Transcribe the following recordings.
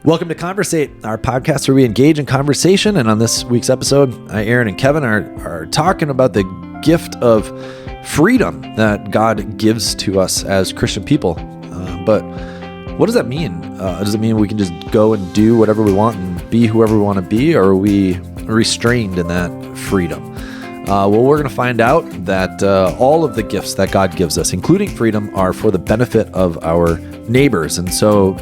Welcome to Conversate, our podcast where we engage in conversation. And on this week's episode, Aaron and Kevin are talking about the gift of freedom that God gives to us as Christian people. But what does that mean? Does it mean we can just go and do whatever we want and be whoever we want to be, or are we restrained in that freedom? Well, we're going to find out that all of the gifts that God gives us, including freedom, are for the benefit of our neighbors. And so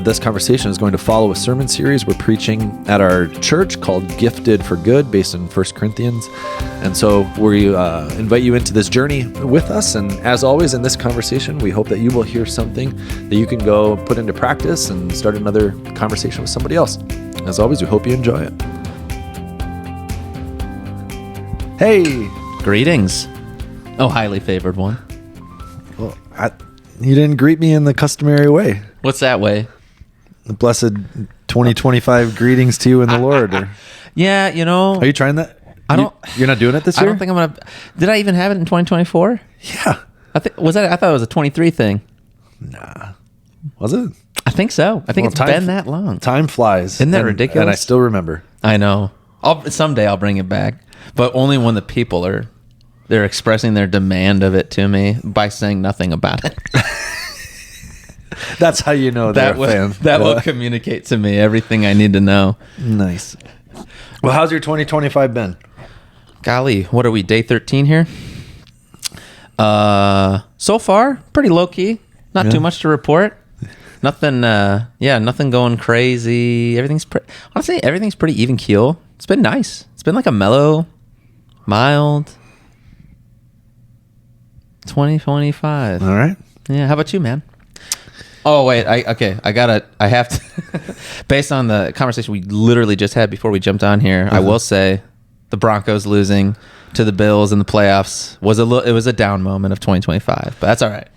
this conversation is going to follow a sermon series we're preaching at our church called Gifted for Good, based in 1 Corinthians. And so we invite you into this journey with us. And as always in this conversation, we hope that you will hear something that you can go put into practice and start another conversation with somebody else. As always, we hope you enjoy it. Hey! Greetings. Oh, highly favored one. Well, you didn't greet me in the customary way. What's that way? The blessed 2025 greetings to you in the Lord. Or, yeah, you know. are you trying that? You're not doing it this year? I don't think I'm going to. Did I even have it in 2024? Yeah. I thought it was a 23 thing. Nah. Was it? I think so. I think it's been that long. Time flies. Isn't that ridiculous? And I still remember. I know. Someday I'll bring it back. But only when the people they're expressing their demand of it to me by saying nothing about it. That's how you know they're a fan. That will communicate to me everything I need to know. Nice. Well, how's your 2025 been? Golly, what are we, day 13 here? So far, pretty low key. Not too much to report. Nothing. Nothing going crazy. Honestly, everything's pretty even keel. It's been nice. It's been like a mellow, mild 2025. All right. Yeah. How about you, man? Oh wait. I have to. Based on the conversation we literally just had before we jumped on here, I will say the Broncos losing to the Bills in the playoffs was it was a down moment of 2025, but that's all right.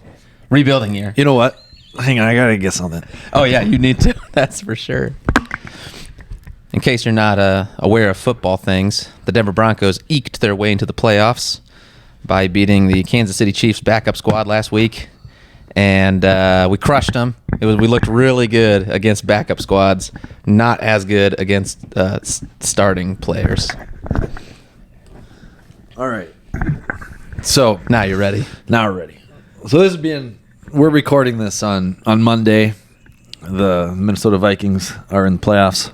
Rebuilding year. You know what? Hang on, I gotta get something. Oh yeah, you need to. That's for sure. In case you're not aware of football things, the Denver Broncos eked their way into the playoffs by beating the Kansas City Chiefs backup squad last week, and we crushed them. We looked really good against backup squads, not as good against starting players. All right. So now you're ready. Now we're ready. So we're recording this on Monday. The Minnesota Vikings are in the playoffs.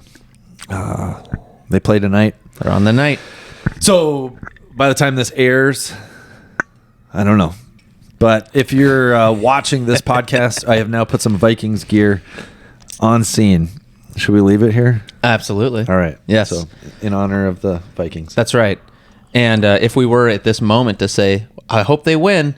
They play tonight. They're on the night. So by the time this airs, I don't know. But if you're watching this podcast, I have now put some Vikings gear on scene. Should we leave it here? Absolutely. All right. Yes. So in honor of the Vikings. That's right. And if we were at this moment to say, I hope they win,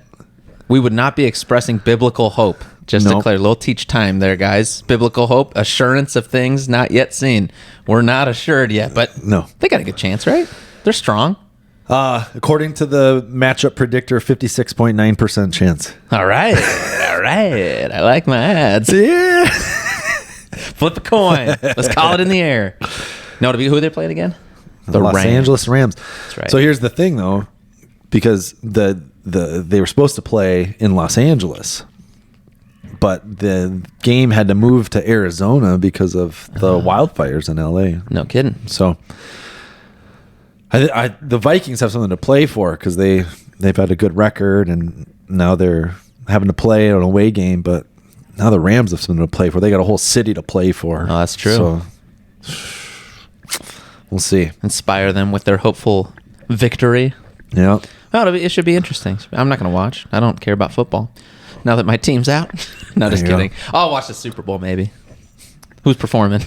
we would not be expressing biblical hope. Just to declare, a little teach time there, guys. Biblical hope, assurance of things not yet seen. We're not assured yet, but no, they got a good chance, right? They're strong. According to the matchup predictor, 56.9% chance. All right. All right. I like my ads. Yeah. Flip a coin. Let's call it in the air. No, to be who they're playing again? The Los Angeles Rams. That's right. So here's the thing, though, because they were supposed to play in Los Angeles, but the game had to move to Arizona because of the wildfires in LA. No kidding. So the Vikings have something to play for because they've had a good record, and now they're having to play an away game, but now the Rams have something to play for. They got a whole city to play for. Oh, that's true. So we'll see. Inspire them with their hopeful victory. Yeah. Oh, it should be interesting. I'm not going to watch. I don't care about football now that my team's out. No, just kidding. I'll watch the Super Bowl maybe. Who's performing?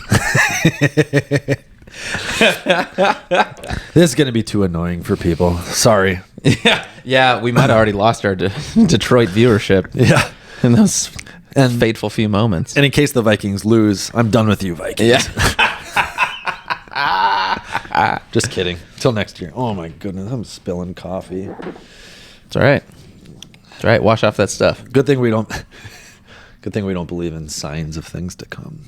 This is going to be too annoying for people. Sorry. Yeah. We might have already lost our Detroit viewership. Yeah. In those fateful few moments. And in case the Vikings lose, I'm done with you, Vikings. Yeah. Just kidding. Till next year. Oh my goodness, I'm spilling coffee. It's all right. It's all right. Wash off that stuff. Good thing we don't believe in signs of things to come.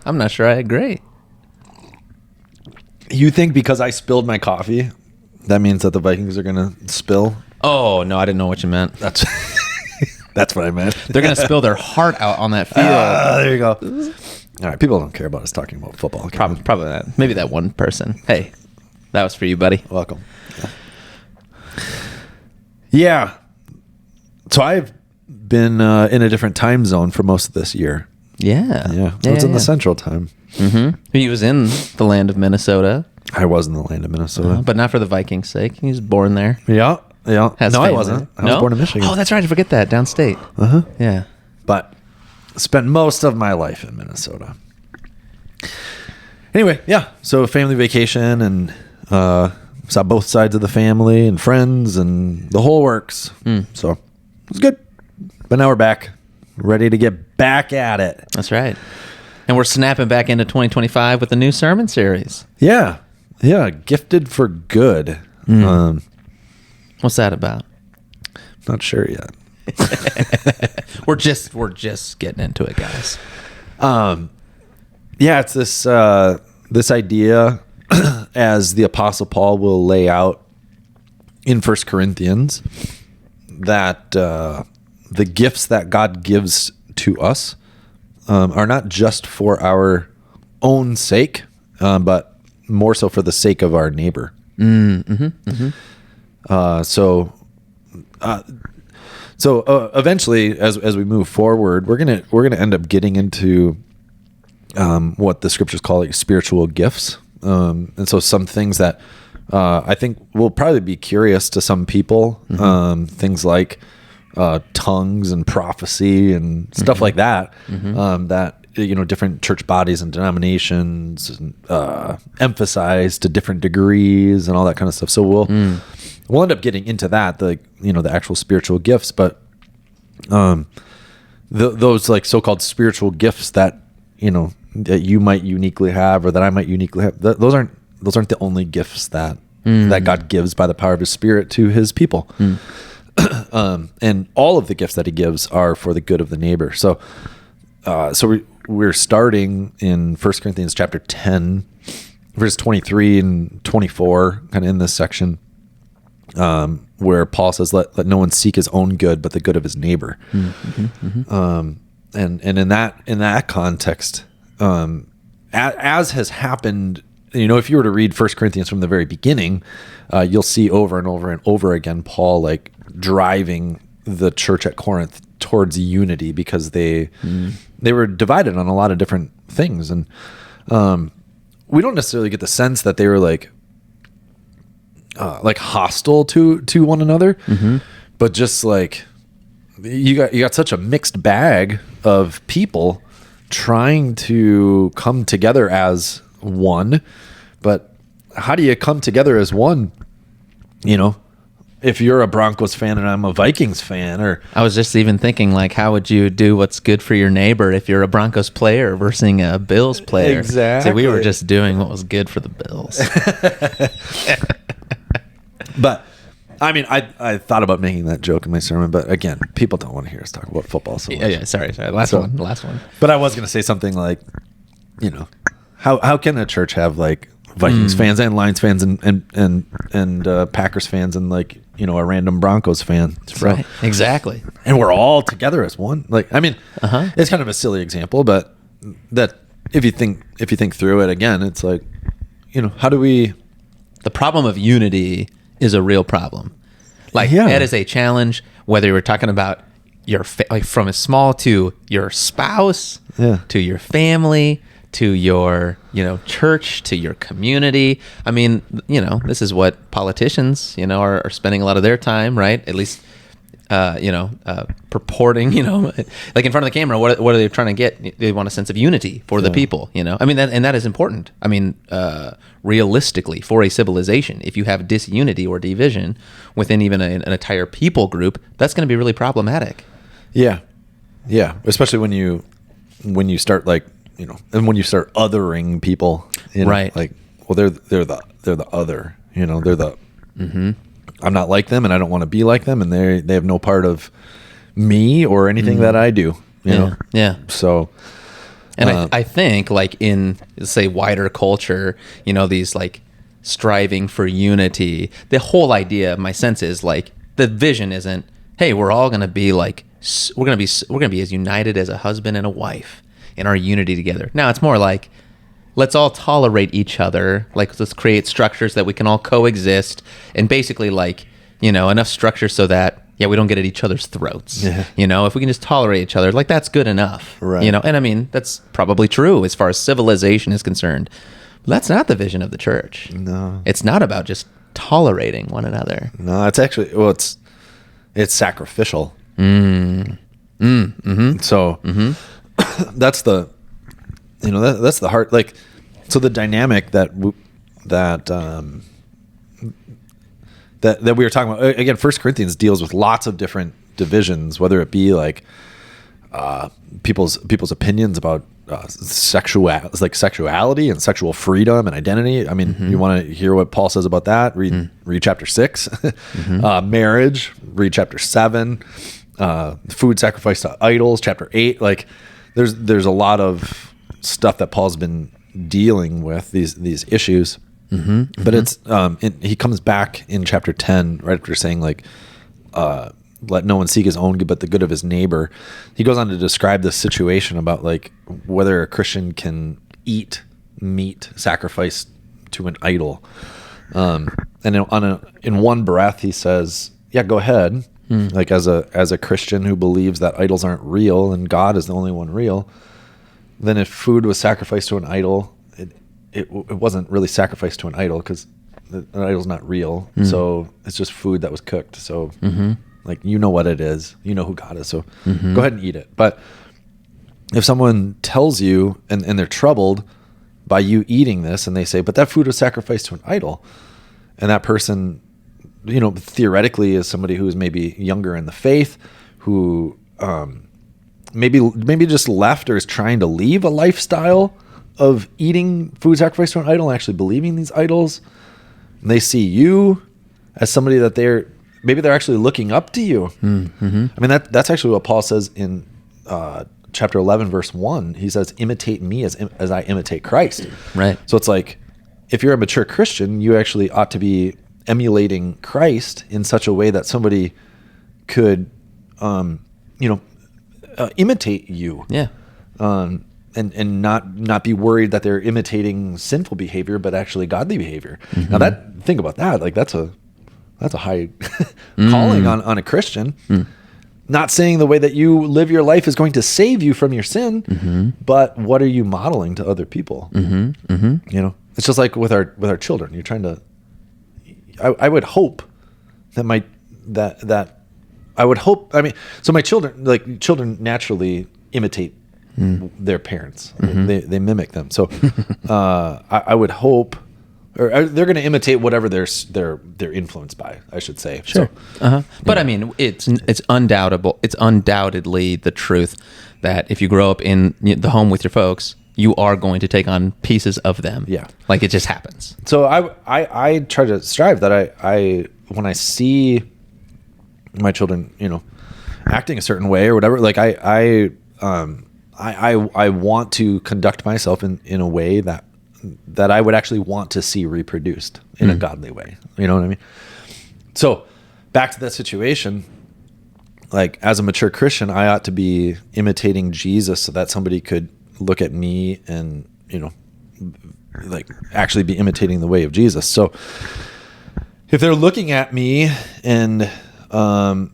I'm not sure I agree. You think because I spilled my coffee, that means that the Vikings are going to spill? Oh, no, I didn't know what you meant. That's That's what I meant. They're going to spill their heart out on that field. There you go. All right, people don't care about us talking about football. Okay. Probably that. Maybe that one person. Hey, that was for you, buddy. Welcome. Yeah. So I've been in a different time zone for most of this year. Yeah. Yeah. I was in the Central Time. Mm-hmm. He was in the land of Minnesota. I was in the land of Minnesota. But not for the Vikings' sake. He was born there. Yeah. Yeah. Has no, I family. wasn't. I was born in Michigan. Oh, that's right. I forget that. Downstate. Uh-huh. Yeah. But spent most of my life in Minnesota. Anyway, yeah. So family vacation and saw both sides of the family and friends and the whole works. So it was good. But now we're back, ready to get back at it. That's right. And we're snapping back into 2025 with a new sermon series. Yeah. Yeah. Gifted for good. What's that about? Not sure yet. We're just getting into it, guys. Yeah, it's this idea as the Apostle Paul will lay out in 1 Corinthians that the gifts that God gives to us are not just for our own sake, but more so for the sake of our neighbor. So eventually, as we move forward, we're gonna end up getting into what the scriptures call like spiritual gifts, and so some things that I think will probably be curious to some people, things like tongues and prophecy and stuff like that, that different church bodies and denominations emphasize to different degrees and all that kind of stuff. So we'll end up getting into that, the actual spiritual gifts, but those like so-called spiritual gifts that that you might uniquely have or that I might uniquely have, those aren't the only gifts that God gives by the power of His Spirit to His people. And all of the gifts that He gives are for the good of the neighbor. So we're starting in 1 Corinthians chapter 10, verse 23 and 24, kind of in this section, where Paul says, let no one seek his own good, but the good of his neighbor. And in that context, as has happened, if you were to read 1 Corinthians from the very beginning, you'll see over and over and over again, Paul like driving the church at Corinth towards unity because they were divided on a lot of different things. And we don't necessarily get the sense that they were like hostile to one another, but just like you got such a mixed bag of people trying to come together as one. But how do you come together as one? If you're a Broncos fan and I'm a Vikings fan, or I was just even thinking, like, how would you do what's good for your neighbor if you're a Broncos player versus a Bills player? Exactly. So we were just doing what was good for the Bills. But I mean, I thought about making that joke in my sermon, but again, people don't want to hear us talk about football so much. Yeah, sorry. Last one. But I was going to say something like, how can a church have like Vikings fans and Lions fans and Packers fans and like a random Broncos fan? That's right. Exactly. And we're all together as one. Like, I mean, it's kind of a silly example, but that if you think through it again, it's like, how do we? The problem of unity is a real problem. Like, that is a challenge, whether we're talking about your like from as small to your spouse, to your family, to your church, to your community. I mean, this is what politicians are spending a lot of their time, right? At least purporting, like in front of the camera, what are they trying to get? They want a sense of unity for the people, I mean, that is important. I mean, realistically, for a civilization, if you have disunity or division within even an entire people group, that's going to be really problematic. Yeah. Especially when you start like, and when you start othering people, right? Like, well, they're the other, they're the, I'm not like them and I don't want to be like them. And they have no part of me or anything that I do, Yeah. So, and I think like in say wider culture, these like striving for unity, the whole idea, my sense is like the vision isn't, hey, we're all going to be like we're gonna be as united as a husband and a wife in our unity together. Now it's more like, let's all tolerate each other. Like, let's create structures that we can all coexist, and basically, like, enough structure so that we don't get at each other's throats. Yeah. If we can just tolerate each other, like, that's good enough. Right. And I mean, that's probably true as far as civilization is concerned. But that's not the vision of the church. No. It's not about just tolerating one another. No, it's actually, it's sacrificial. So that's the, that's the heart. Like, so the dynamic that we were talking about, again, 1 Corinthians deals with lots of different divisions, whether it be like people's opinions about sexuality and sexual freedom and identity. I mean, you want to hear what Paul says about that? Read chapter 6. Marriage, read chapter 7. Food sacrificed to idols, chapter 8. Like, there's a lot of stuff that Paul's been dealing with, these issues. But it's he comes back in chapter 10 right after saying, like, let no one seek his own good but the good of his neighbor. He goes on to describe this situation about, like, whether a Christian can eat meat sacrificed to an idol. And in one breath he says, yeah, go ahead. Like, as a Christian who believes that idols aren't real and God is the only one real, then if food was sacrificed to an idol, it wasn't really sacrificed to an idol, because an idol's not real. So it's just food that was cooked. So like, what it is, who God is. So go ahead and eat it. But if someone tells you and they're troubled by you eating this, and they say, but that food was sacrificed to an idol, and that person, theoretically is somebody who is maybe younger in the faith, who maybe just left or is trying to leave a lifestyle of eating food sacrificed to an idol and actually believing these idols, and they see you as somebody that they're actually looking up to you. I mean, that's actually what Paul says in chapter 11, verse 1. He says, imitate me as I imitate Christ. Right. So it's like, if you're a mature Christian, you actually ought to be emulating Christ in such a way that somebody could, imitate you. Yeah. And not be worried that they're imitating sinful behavior, but actually godly behavior. Now, think about that. Like, that's a high calling on a Christian. Not saying the way that you live your life is going to save you from your sin, but what are you modeling to other people? It's just like with our children. You're trying to. I would hope that I would hope. I mean, so my children naturally imitate their parents. They mimic them. So I would hope, or they're going to imitate whatever they're influenced by, I should say. Sure. So, but I mean, it's undoubtable. It's undoubtedly the truth that if you grow up in the home with your folks, you are going to take on pieces of them. Yeah. Like, it just happens. So I try to strive that I when I see my children, acting a certain way or whatever, like I want to conduct myself in a way that I would actually want to see reproduced in a godly way. You know what I mean? So back to that situation, like, as a mature Christian, I ought to be imitating Jesus so that somebody could look at me and, like, actually be imitating the way of Jesus. So if they're looking at me and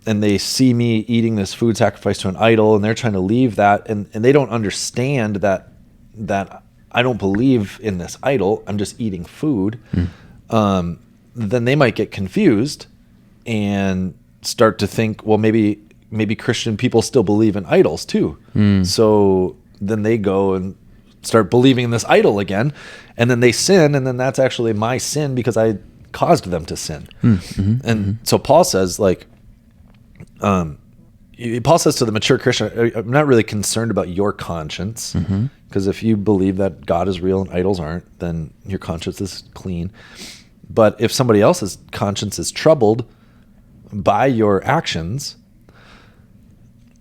they see me eating this food sacrificed to an idol, and they're trying to leave that, and they don't understand that I don't believe in this idol, I'm just eating food, then they might get confused and start to think, well, maybe Christian people still believe in idols too. So then they go and start believing in this idol again, and then they sin, and then that's actually my sin because I caused them to sin. So Paul says, like, Paul says to the mature Christian, I'm not really concerned about your conscience, because if you believe that God is real and idols aren't, then your conscience is clean. But if somebody else's conscience is troubled by your actions,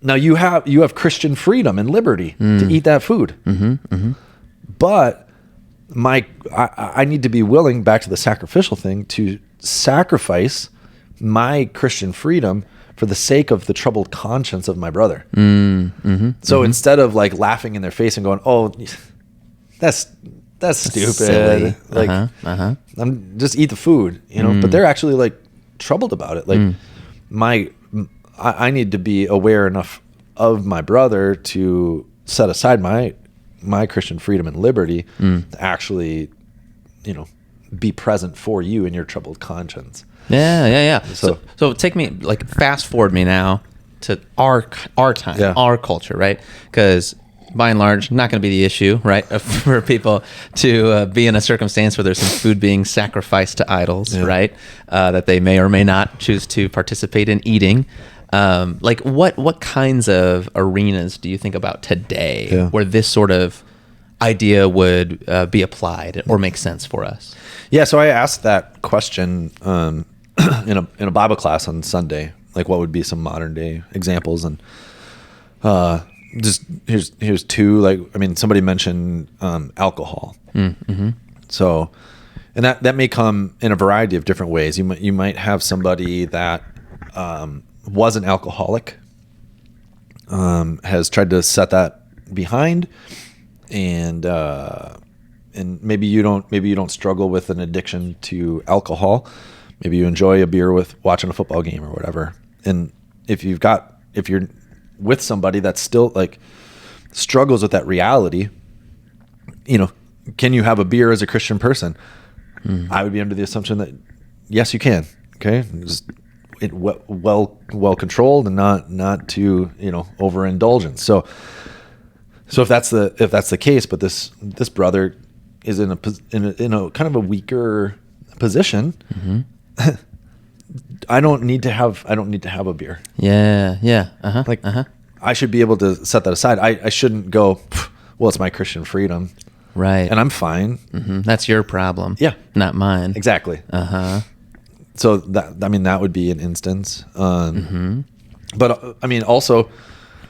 now you have Christian freedom and liberty to eat that food. But I need to be willing, back to the sacrificial thing, to sacrifice my Christian freedom for the sake of the troubled conscience of my brother. Mm-hmm. So instead of like laughing in their face and going, "Oh, that's stupid," silly. like I'm just eat the food, But they're actually like troubled about it. Like I need to be aware enough of my brother to set aside my Christian freedom and liberty to actually, be present for you in your troubled conscience. Yeah. So take me, like, fast forward me now to our time, our culture, right? Because by and large, not going to be the issue, right, for people to be in a circumstance where there's some food being sacrificed to idols, right, that they may or may not choose to participate in eating. Like, what kinds of arenas do you think about today where this sort of idea would be applied or make sense for us? Yeah, so I asked that question in a Bible class on Sunday, like what would be some modern day examples, and just here's two. Like, I mean, somebody mentioned alcohol. Mm-hmm. So, and that may come in a variety of different ways. You might have somebody that was an alcoholic, has tried to set that behind, and maybe you don't struggle with an addiction to alcohol. Maybe you enjoy a beer with watching a football game or whatever. And if you're with somebody that still like struggles with that reality, can you have a beer as a Christian person? I would be under the assumption that yes, you can. Okay, just well controlled and not too overindulgence. So if that's the case, but this brother is in a kind of a weaker position. Mm-hmm. I don't need to have a beer. Yeah. I should be able to set that aside. I shouldn't go, well, it's my Christian freedom. Right. And I'm fine. Mm-hmm. That's your problem. Yeah. Not mine. Exactly. So that would be an instance. But I mean, also,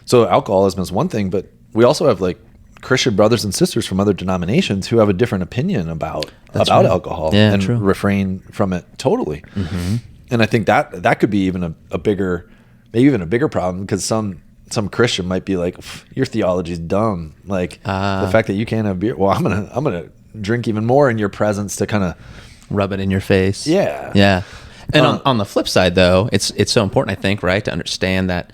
so alcoholism is one thing, but we also have like Christian brothers and sisters from other denominations who have a different opinion about right. alcohol and true. refrain from it totally. Mm-hmm. And I think that could be even a bigger problem, because some Christian might be like, your theology's dumb. Like the fact that you can't have beer. Well, I'm gonna drink even more in your presence to kind of rub it in your face. Yeah. And on the flip side, though, it's so important, I think, right, to understand that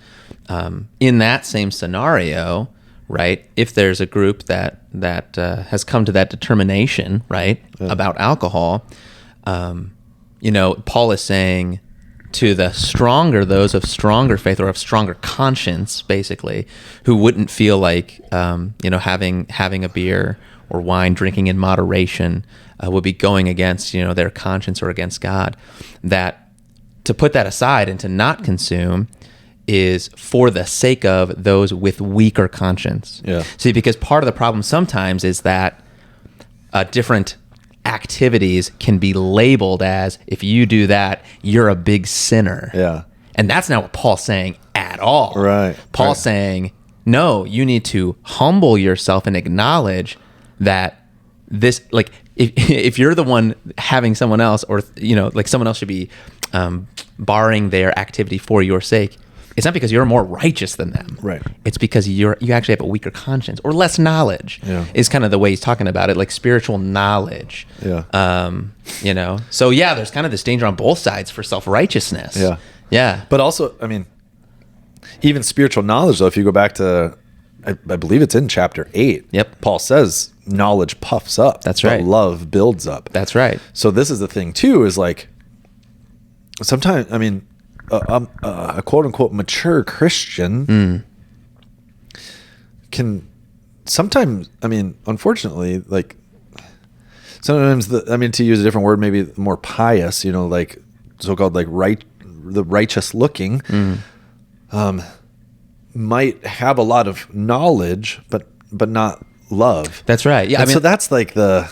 in that same scenario, right, if there's a group that has come to that determination, right, about alcohol, Paul is saying to the stronger, those of stronger faith or of stronger conscience, basically, who wouldn't feel like having a beer or wine, drinking in moderation, would be going against their conscience or against God, that to put that aside and to not consume is for the sake of those with weaker conscience. Yeah. See, because part of the problem sometimes is that different activities can be labeled as, if you do that, you're a big sinner. Yeah. And that's not what Paul's saying at all. Right. Paul's saying, no, you need to humble yourself and acknowledge that this, like, if you're the one having someone else, or like someone else should be barring their activity for your sake, it's not because you're more righteous than them. Right. It's because you actually have a weaker conscience or less knowledge. Yeah. Is kind of the way he's talking about it, like spiritual knowledge. Yeah. So yeah, there's kind of this danger on both sides for self-righteousness. Yeah. Yeah. But also, I mean, even spiritual knowledge, though, if you go back to, I believe it's in chapter 8. Yep. Paul says knowledge puffs up. That's but right. Love builds up. That's right. So this is the thing too, is like, sometimes, I mean, a quote unquote mature Christian can sometimes, I mean, unfortunately, like sometimes to use a different word, maybe more pious, like so-called like the righteous looking, might have a lot of knowledge, but not love. That's right. Yeah. So that's like the,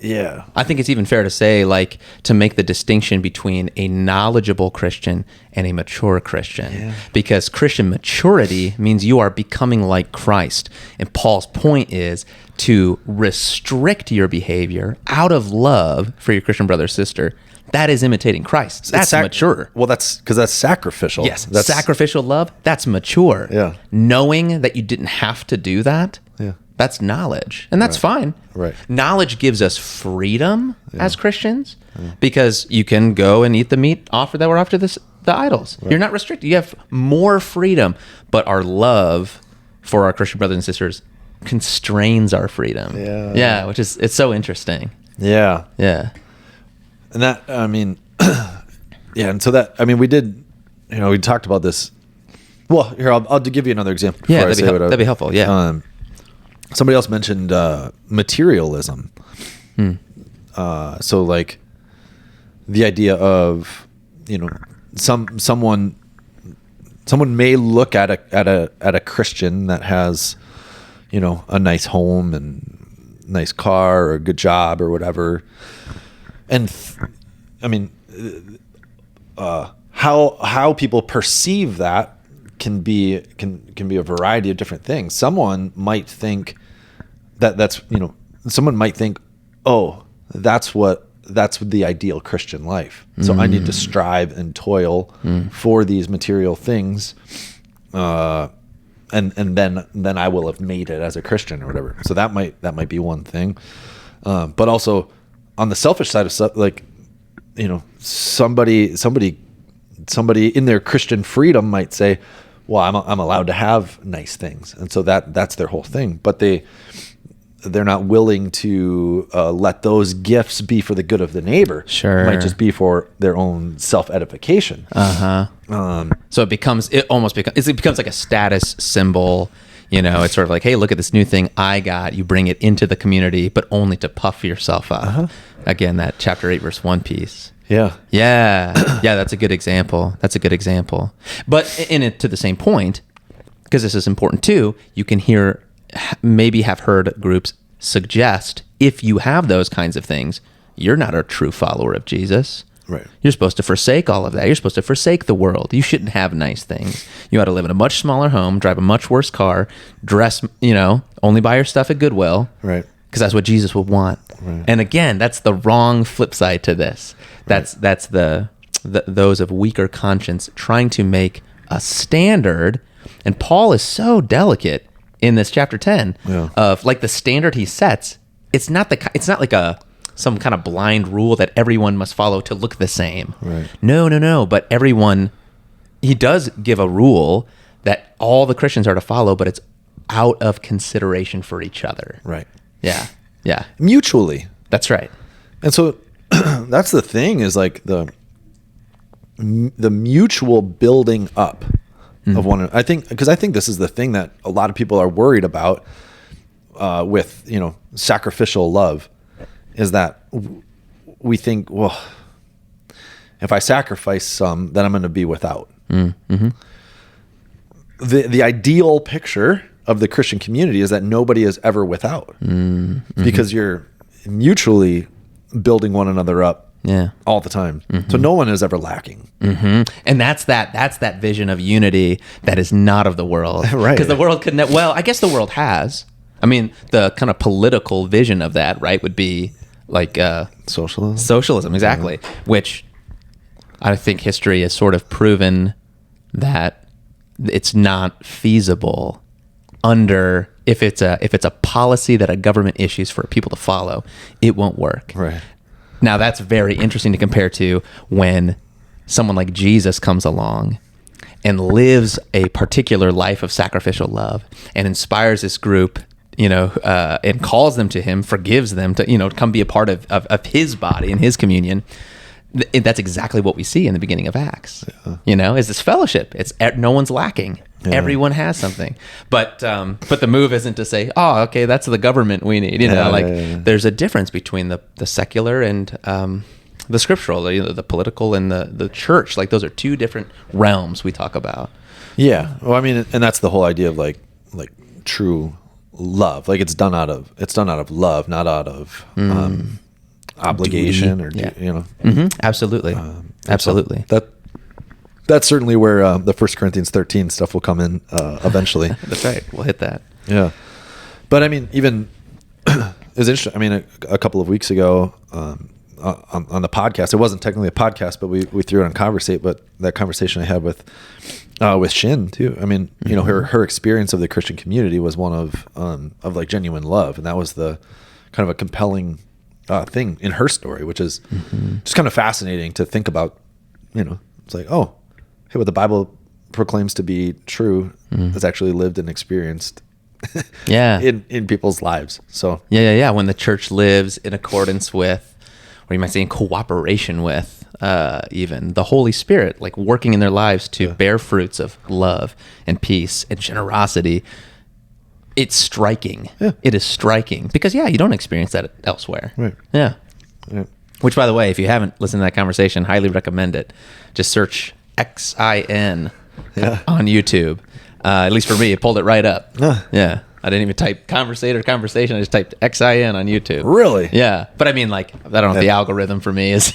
I think it's even fair to say, like, to make the distinction between a knowledgeable Christian and a mature Christian, because Christian maturity means you are becoming like Christ. And Paul's point is to restrict your behavior out of love for your Christian brother or sister, That is imitating Christ. That's mature. Well, that's because that's sacrificial. Yes, That's sacrificial love, that's mature. Yeah. Knowing that you didn't have to do that, Yeah. that's knowledge. And that's fine. Right. Knowledge gives us freedom as Christians because you can go and eat the meat offered that were offered to the idols. Right. You're not restricted. You have more freedom. But our love for our Christian brothers and sisters constrains our freedom. Yeah. Yeah, it's so interesting. Yeah. Yeah. And that, I mean, yeah. And so that, I mean, we did, we talked about this. Well, here, I'll give you another example. Yeah, that'd be helpful. Yeah. Somebody else mentioned materialism. So like the idea of, someone may look at a Christian that has, a nice home and nice car or a good job or whatever. And how people perceive that can be a variety of different things. Someone might think someone might think, oh, that's the ideal Christian life. So I need to strive and toil for these material things, and then I will have made it as a Christian or whatever. So that might be one thing, but also on the selfish side of stuff, like somebody in their Christian freedom might say, well, I'm allowed to have nice things, and so that's their whole thing. But they're not willing to let those gifts be for the good of the neighbor. Sure, it might just be for their own self-edification. So it becomes like a status symbol. It's sort of like, hey, look at this new thing I got. You bring it into the community, but only to puff yourself up. Again, that chapter 8, verse 1 piece. Yeah. That's a good example. But to the same point, because this is important too, you can maybe have heard groups suggest, if you have those kinds of things, you're not a true follower of Jesus. Right. You're supposed to forsake all of that. You're supposed to forsake the world. You shouldn't have nice things. You ought to live in a much smaller home, drive a much worse car, dress, only buy your stuff at Goodwill. Right. Because that's what Jesus would want. Right. And again, that's the wrong flip side to this. That's those of weaker conscience trying to make a standard. And Paul is so delicate in this chapter 10 of like the standard he sets. It's not like some kind of blind rule that everyone must follow to look the same. Right. No. But he does give a rule that all the Christians are to follow, but it's out of consideration for each other. Right. Yeah. Mutually. That's right. And so that's the thing, is like the mutual building up of one another. I think this is the thing that a lot of people are worried about with sacrificial love, is that we think, well, if I sacrifice some, then I'm going to be without. The ideal picture of the Christian community is that nobody is ever without, because you're mutually building one another up all the time. So no one is ever lacking. And that's that vision of unity that is not of the world. Right. Because the world could I guess the world has. I mean, the kind of political vision of that, right, would be like Socialism, exactly. Which I think history has sort of proven that it's not feasible if it's a policy that a government issues for people to follow, it won't work. Right. Now that's very interesting to compare to when someone like Jesus comes along and lives a particular life of sacrificial love and inspires this group, and calls them to him, forgives them to, come be a part of his body and his communion. That's exactly what we see in the beginning of Acts. Is this fellowship. It's no one's lacking. Yeah. Everyone has something, but the move isn't to say, oh, okay, that's the government we need. There's a difference between the secular and the scriptural, the political and the church. Like those are two different realms we talk about. Yeah. Well, I mean, and that's the whole idea of like true love. Like it's done out of love, not out of obligation or Absolutely. Absolutely. That's certainly where the 1 Corinthians 13 stuff will come in eventually. That's right. We'll hit that. Yeah. But I mean, even it was interesting. I mean, a couple of weeks ago, on the podcast. It wasn't technically a podcast, but we threw it on Conversate. But that conversation I had with Shin too. I mean, you know, her experience of the Christian community was one of like genuine love, and that was the kind of a compelling thing in her story, which is just kind of fascinating to think about. You know, it's like, oh, hey, what the Bible proclaims to be true is actually lived and experienced in people's lives. So when the church lives in accordance with, or you might say in cooperation with, even the Holy Spirit, like working in their lives to bear fruits of love and peace and generosity, it's striking. It is striking because you don't experience that elsewhere. Right. Which, by the way, if you haven't listened to that conversation, highly recommend it. Just search XIN on YouTube. At least for me, it pulled it right up. Yeah. I didn't even type conversation. I just typed XIN on YouTube. Really? Yeah. But I mean, like, I don't know if the algorithm for me is,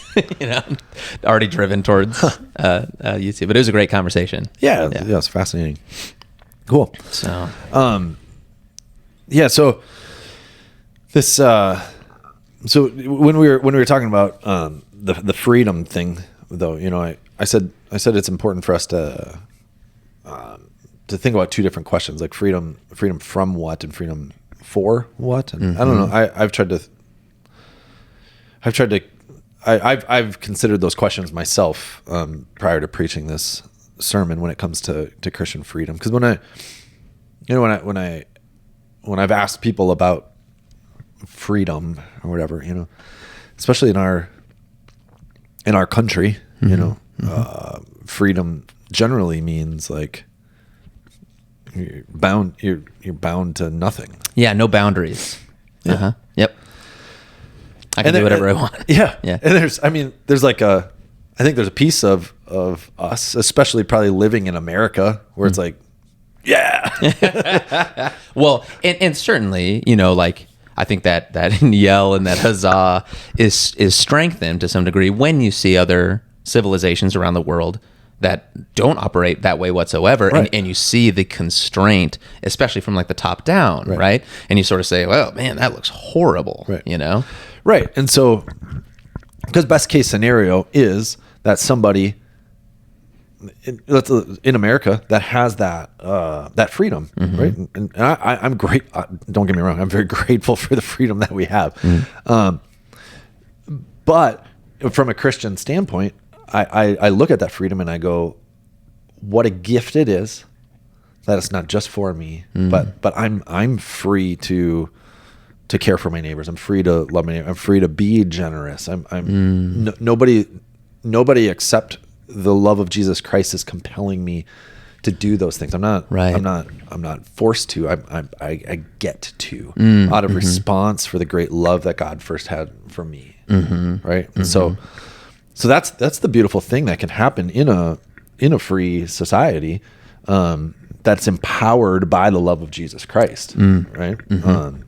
already driven towards YouTube. But it was a great conversation. Yeah, it's fascinating. Cool. So, so this, so when we were talking about the freedom thing, though, you know, I said it's important for us to think about two different questions, like freedom from what and freedom for what. And I don't know. I've considered those questions myself prior to preaching this sermon when it comes to Christian freedom, because when I've asked people about freedom or whatever, you know, especially in our country, you know, freedom generally means like you're bound to nothing. Yeah, no boundaries. Yep. I can do whatever I want. Yeah. And there's I think there's a piece of us, especially probably living in America, where it's like, well, and certainly, you know, like, I think that yell and that huzzah is strengthened to some degree when you see other civilizations around the world that don't operate that way whatsoever, and you see the constraint, especially from like the top down, right? And you sort of say, well, man, that looks horrible, you know? Right. And so, because best case scenario is that somebody in America that has that freedom, right? And I'm great. Don't get me wrong. I'm very grateful for the freedom that we have. But from a Christian standpoint, I look at that freedom and I go, what a gift it is that it's not just for me, but I'm free to care for my neighbors. I'm free to love my neighbors. I'm free to be generous. Nobody except the love of Jesus Christ is compelling me to do those things. I'm not forced to. I get to out of response for the great love that God first had for me. Right. And so that's the beautiful thing that can happen in a free society, that's empowered by the love of Jesus Christ. Right.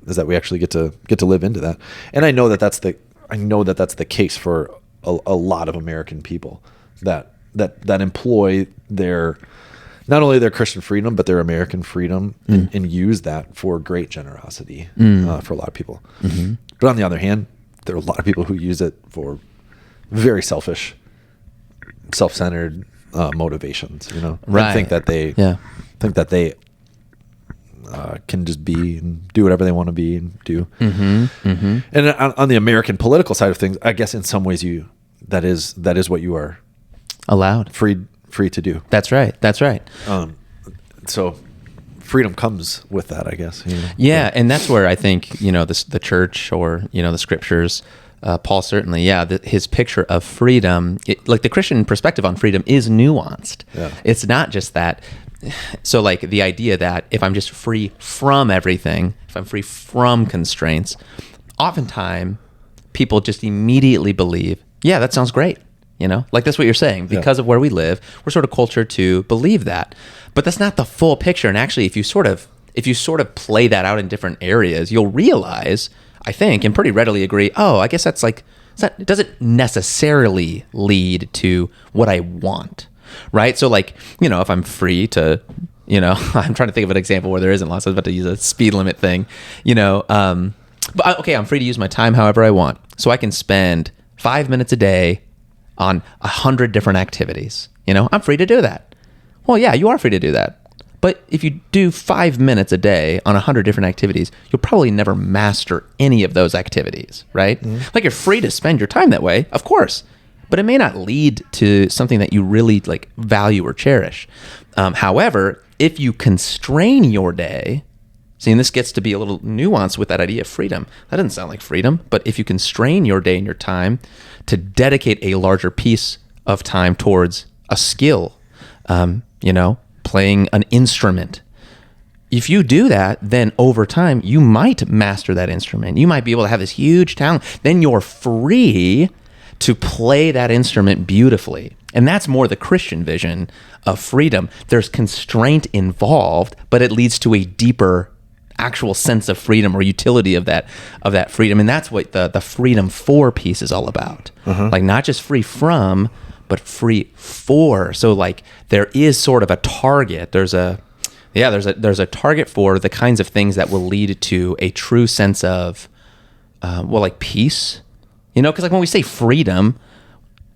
Is that we actually get to live into that. And I know that that's the case for a lot of American people that employ not only their Christian freedom, but their American freedom and use that for great generosity for a lot of people. But on the other hand, there are a lot of people who use it for very selfish, self-centered motivations, you know, and think that they can just be and do whatever they want to be and do. And on the American political side of things, I guess in some ways that is what you are allowed, free to do. That's right. So freedom comes with that, I guess. You know? Yeah. And that's where I think, you know, the church or, you know, the scriptures, Paul certainly, his picture of freedom, like the Christian perspective on freedom is nuanced. It's not just that. So like the idea that if I'm just free from everything, if I'm free from constraints, oftentimes people just immediately believe, yeah, that sounds great. You know, like that's what you're saying. Because of where we live, we're sort of cultured to believe that. But that's not the full picture. And actually, if you sort of play that out in different areas, you'll realize, I think, and pretty readily agree, oh, I guess it doesn't necessarily lead to what I want, right? So like, you know, if I'm free to, you know, I'm trying to think of an example where there isn't lots. I was about to use a speed limit thing, you know, but okay, I'm free to use my time however I want. So I can spend 5 minutes a day on 100 different activities. I'm free to do that. Well, yeah, you are free to do that. But if you do 5 minutes a day on 100 different activities, you'll probably never master any of those activities, right? Mm-hmm. Like, you're free to spend your time that way, of course, but it may not lead to something that you really like value or cherish. However, if you constrain your day, see, and this gets to be a little nuanced with that idea of freedom. That doesn't sound like freedom, but if you constrain your day and your time to dedicate a larger piece of time towards a skill, playing an instrument. If you do that, then over time, you might master that instrument. You might be able to have this huge talent. Then you're free to play that instrument beautifully. And that's more the Christian vision of freedom. There's constraint involved, but it leads to a deeper actual sense of freedom or utility of that freedom. And that's what the freedom for piece is all about. Uh-huh. Like, not just free from, but free for. So like, there is sort of a target. There's a target for the kinds of things that will lead to a true sense of, like peace, because like when we say freedom,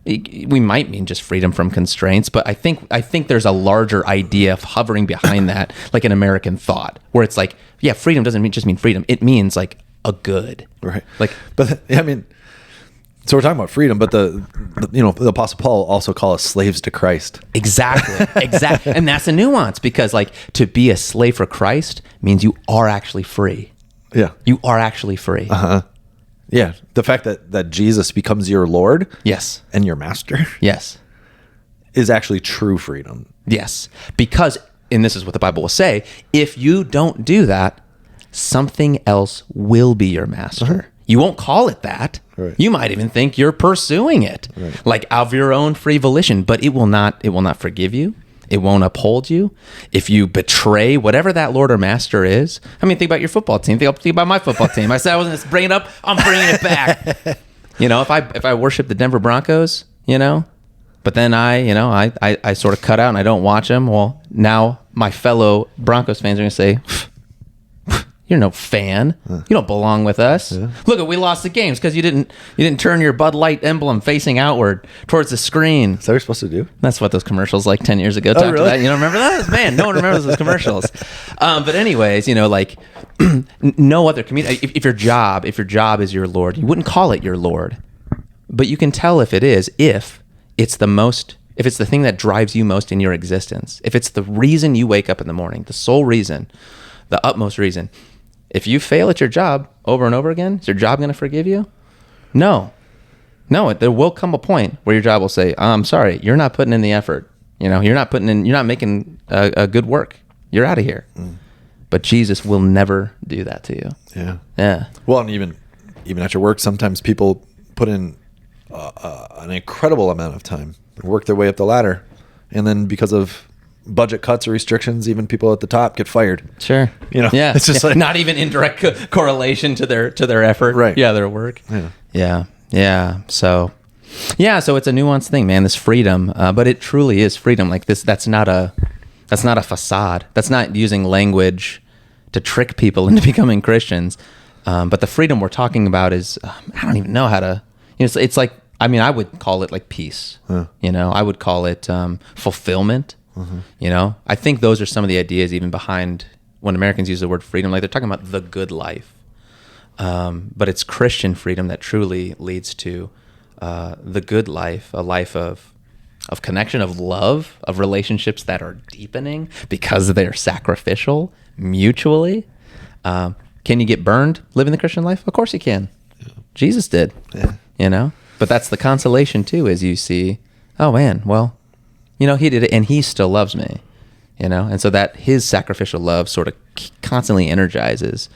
we might mean just freedom from constraints, but I think there's a larger idea of hovering behind that, like an American thought, where it's like, yeah, freedom doesn't just mean freedom. It means like a good, right? Like, but I mean, so we're talking about freedom, but the Apostle Paul also call us slaves to Christ. Exactly. And that's a nuance, because like, to be a slave for Christ means you are actually free. Yeah. You are actually free. Uh-huh. Yeah. The fact that Jesus becomes your Lord. Yes. And your master. Yes. Is actually true freedom. Yes. Because, and this is what the Bible will say, if you don't do that, something else will be your master. Uh-huh. You won't call it that. Right. You might even think you're pursuing it, right, like of your own free volition, but it will not forgive you. It won't uphold you. If you betray whatever that Lord or master is, I mean, think about your football team. Think about my football team. I said I wasn't going to bring it up. I'm bringing it back. If I worship the Denver Broncos, but then I sort of cut out and I don't watch them. Well, now my fellow Broncos fans are going to say, you're no fan. You don't belong with us. Yeah. Look, we lost the games because you didn't turn your Bud Light emblem facing outward towards the screen. Is that what you're supposed to do? That's what those commercials like 10 years ago talked about. You don't remember that? Man, no one remembers those commercials. But anyways, like no other community. If your job is your Lord, you wouldn't call it your Lord, but you can tell if it is, if it's the thing that drives you most in your existence, if it's the reason you wake up in the morning, the sole reason, the utmost reason. If you fail at your job over and over again, is your job going to forgive you? No. There will come a point where your job will say, I'm sorry, you're not putting in the effort. You're not making a good work. You're out of here. Mm. But Jesus will never do that to you. Yeah. Yeah. Well, and even at your work, sometimes people put in an incredible amount of time, work their way up the ladder. And then because of budget cuts or restrictions, even people at the top get fired. Sure. Yeah. It's just like not even in direct correlation to their effort. Right. Yeah, their work. Yeah. So it's a nuanced thing, man, this freedom. But it truly is freedom. Like this, that's not a facade. That's not using language to trick people into becoming Christians. But the freedom we're talking about is, I don't even know how to, it's like, I would call it like peace. Huh. I would call it fulfillment. Mm-hmm. I think those are some of the ideas even behind when Americans use the word freedom, like they're talking about the good life. But it's Christian freedom that truly leads to the good life, a life of connection, of love, of relationships that are deepening because they're sacrificial mutually. Can you get burned living the Christian life? Of course you can. Yeah. Jesus did. Yeah. But that's the consolation too, is you see, oh man, well, he did it and he still loves me, and so that his sacrificial love sort of constantly energizes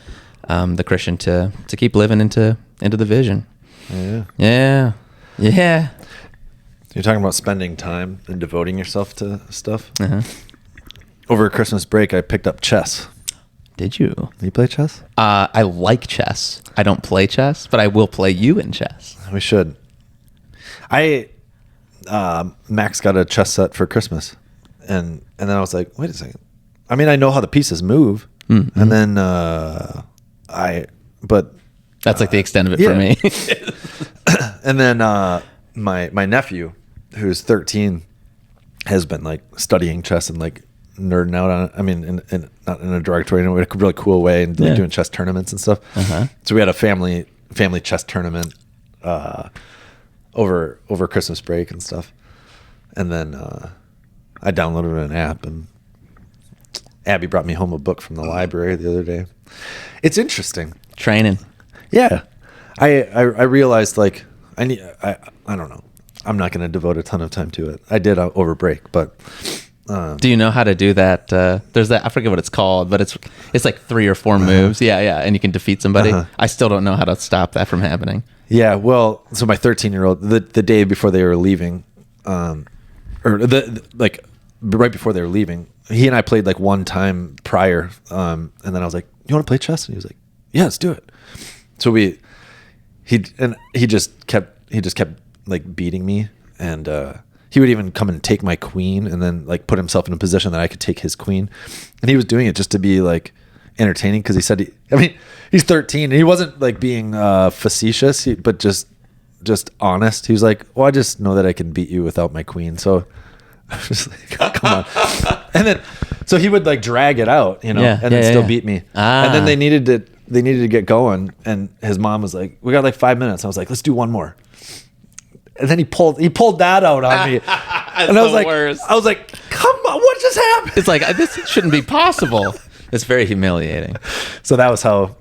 the Christian to keep living into the vision. Yeah. You're talking about spending time and devoting yourself to stuff. Uh-huh. Over Christmas break, I picked up chess. Did you? You play chess? I like chess. I don't play chess, but I will play you in chess. We should. Max got a chess set for Christmas, and then I was like, wait a second. I know how the pieces move, mm-hmm. and then but that's like the extent of it for me. And then my nephew, who's 13, has been like studying chess and like nerding out on it. I mean, in not in a derogatory, in a really cool way, and like doing chess tournaments and stuff. So we had a family chess tournament over Christmas break and stuff. And then I downloaded an app, and Abby brought me home a book from the library the other day. It's interesting. Training. Yeah. I realized like I don't know. I'm not going to devote a ton of time to it. I did over break, but do you know how to do that? There's that, I forget what it's called, but it's like 3 or 4 moves. Yeah, and you can defeat somebody. I still don't know how to stop that from happening. Yeah, well, so my 13-year-old, the day before they were leaving, like right before they were leaving, he and I played like one time prior, and then I was like, "You want to play chess?" And he was like, "Yeah, let's do it." So he just kept like beating me, and he would even come and take my queen, and then like put himself in a position that I could take his queen, and he was doing it just to be like entertaining, because he said he's 13 and he wasn't like being facetious, but just honest. He was like, "Well, I just know that I can beat you without my queen." So I was just like, "Come on." And then so he would like drag it out, and then still beat me. And then they needed to get going, and his mom was like, "We got like 5 minutes." I was like, "Let's do one more." And then he pulled that out on me. And I was like, worst. I was like, "Come on, what just happened?" It's like, this shouldn't be possible. It's very humiliating. So that was how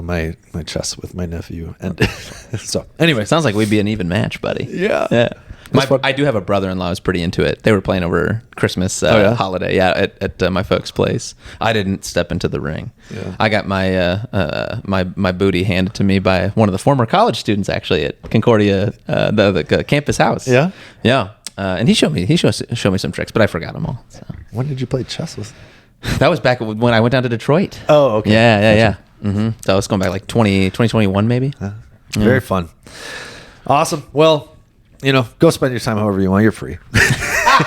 my chess with my nephew ended. So anyway, Sounds like we'd be an even match, buddy. Yeah. I do have a brother-in-law who's pretty into it. They were playing over Christmas holiday, at my folks' place. I didn't step into the ring. Yeah. I got my booty handed to me by one of the former college students, actually, at Concordia, the campus house. Yeah? Yeah. And he showed me some tricks, but I forgot them all. So. When did you play chess with? That was back when I went down to Detroit. Oh, okay. Yeah. Mm-hmm. So it's going back like 2021 maybe. Very fun. Awesome. Well, go spend your time however you want. You're free.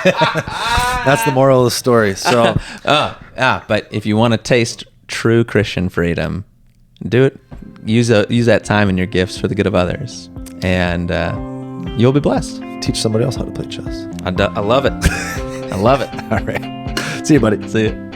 That's the moral of the story. So, but if you want to taste true Christian freedom, do it. Use that time and your gifts for the good of others, and you'll be blessed. Teach somebody else how to play chess. I love it. I love it. All right. See you, buddy. See you.